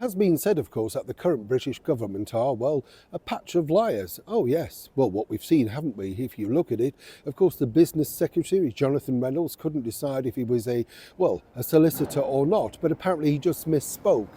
Has been said, of course, that the current British government are, well, a patch of liars. Oh, yes. Well, what we've seen, haven't we? If you look at it, of course, the business secretary, Jonathan Reynolds, couldn't decide if he was a solicitor or not, but apparently he just misspoke.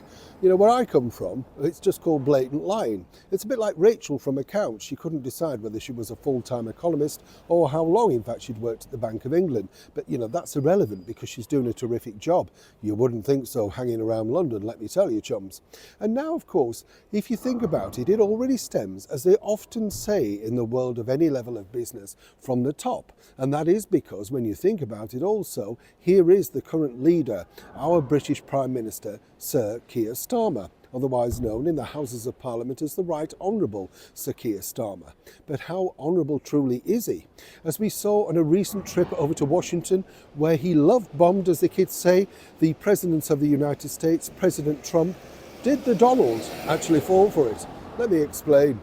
You know, where I come from, it's just called blatant lying. It's a bit like Rachel from accounts. She couldn't decide whether she was a full-time economist or how long, in fact, she'd worked at the Bank of England. But, you know, that's irrelevant because she's doing a terrific job. You wouldn't think so hanging around London, let me tell you, chums. And now, of course, if you think about it, it already stems, as they often say in the world of any level of business, from the top. And that is because when you think about it also, here is the current leader, our British Prime Minister, Sir Keir Starmer, otherwise known in the Houses of Parliament as the Right Honourable Sir Keir Starmer. But how honourable truly is he? As we saw on a recent trip over to Washington, where he love-bombed, as the kids say, the President of the United States, President Trump. Did the Donald actually fall for it? Let me explain.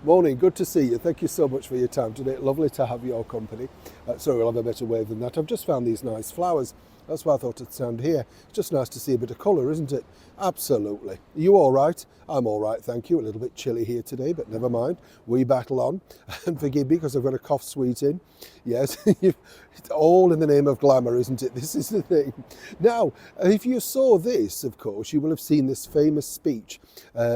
Morning, good to see you. Thank you so much for your time today. Lovely to have your company. Sorry, I'll have a better wave than that. I've just found these nice flowers. That's why I thought I'd stand here. It's just nice to see a bit of colour, isn't it? Absolutely. Are you all right? I'm all right, thank you. A little bit chilly here today, but never mind. We battle on. And forgive me because I've got a cough sweet in. Yes, it's all in the name of glamour, isn't it? This is the thing. Now, if you saw this, of course, you will have seen this famous speech,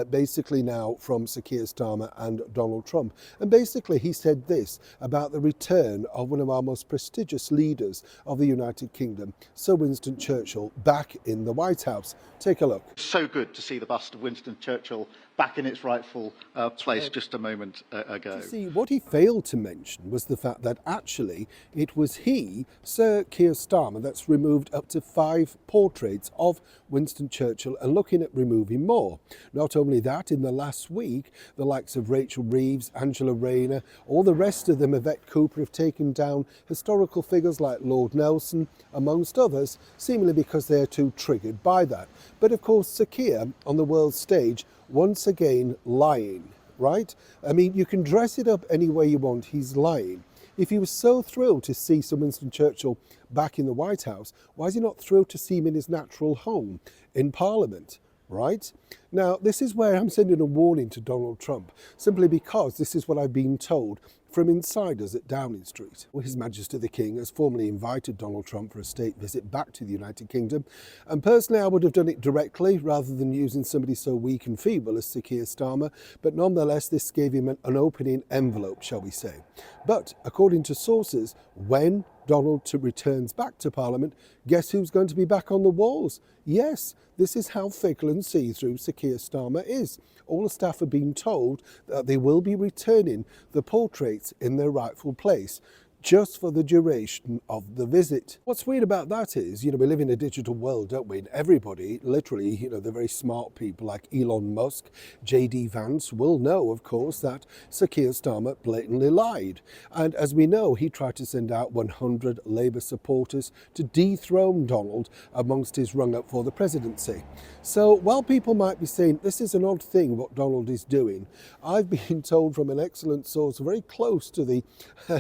basically now from Sir Keir Starmer and Donald Trump. And basically he said this about the return of one of our most prestigious leaders of the United Kingdom, Sir Winston Churchill, back in the White House. Take a look. So good to see the bust of Winston Churchill back in its rightful place just a moment ago. You see, what he failed to mention was the fact that actually it was he, Sir Keir Starmer, that's removed up to 5 portraits of Winston Churchill and looking at removing more. Not only that, in the last week, the likes of Rachel Reeves, Angela Rayner, all the rest of them, Yvette Cooper, have taken down historical figures like Lord Nelson, amongst others, seemingly because they are too triggered by that. But of course, Sir Keir, on the world stage, once again lying, right? I mean, you can dress it up any way you want, he's lying. If he was so thrilled to see Sir Winston Churchill back in the White House, why is he not thrilled to see him in his natural home, in Parliament? Right? Now, this is where I'm sending a warning to Donald Trump, simply because this is what I've been told from insiders at Downing Street. Well, His Majesty the King has formally invited Donald Trump for a state visit back to the United Kingdom, and personally I would have done it directly rather than using somebody so weak and feeble as Sir Keir Starmer, but nonetheless this gave him an opening envelope, shall we say. But according to sources, when Donald returns back to Parliament, guess who's going to be back on the walls? Yes, this is how fickle and see-through Sir Keir Starmer is. All the staff have been told that they will be returning the portraits in their rightful place, just for the duration of the visit. What's weird about that is, we live in a digital world, don't we? And everybody, literally, the very smart people like Elon Musk, JD Vance, will know, of course, that Sir Keir Starmer blatantly lied. And as we know, he tried to send out 100 Labour supporters to dethrone Donald amongst his rung-up for the presidency. So while people might be saying, this is an odd thing what Donald is doing, I've been told from an excellent source very close to the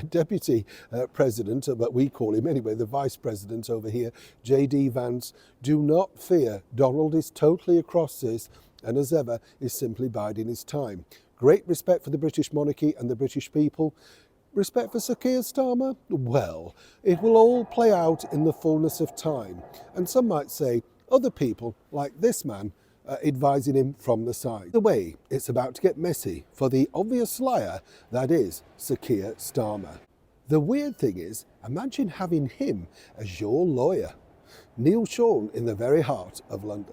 deputy president, but we call him anyway, the vice president over here, JD Vance, do not fear. Donald is totally across this and as ever is simply biding his time. Great respect for the British monarchy and the British people. Respect for Sir Keir Starmer? Well, it will all play out in the fullness of time. And some might say other people, like this man, advising him from the side. The way it's about to get messy for the obvious liar that is Sir Keir Starmer. The weird thing is, imagine having him as your lawyer. Neil Sean in the very heart of London.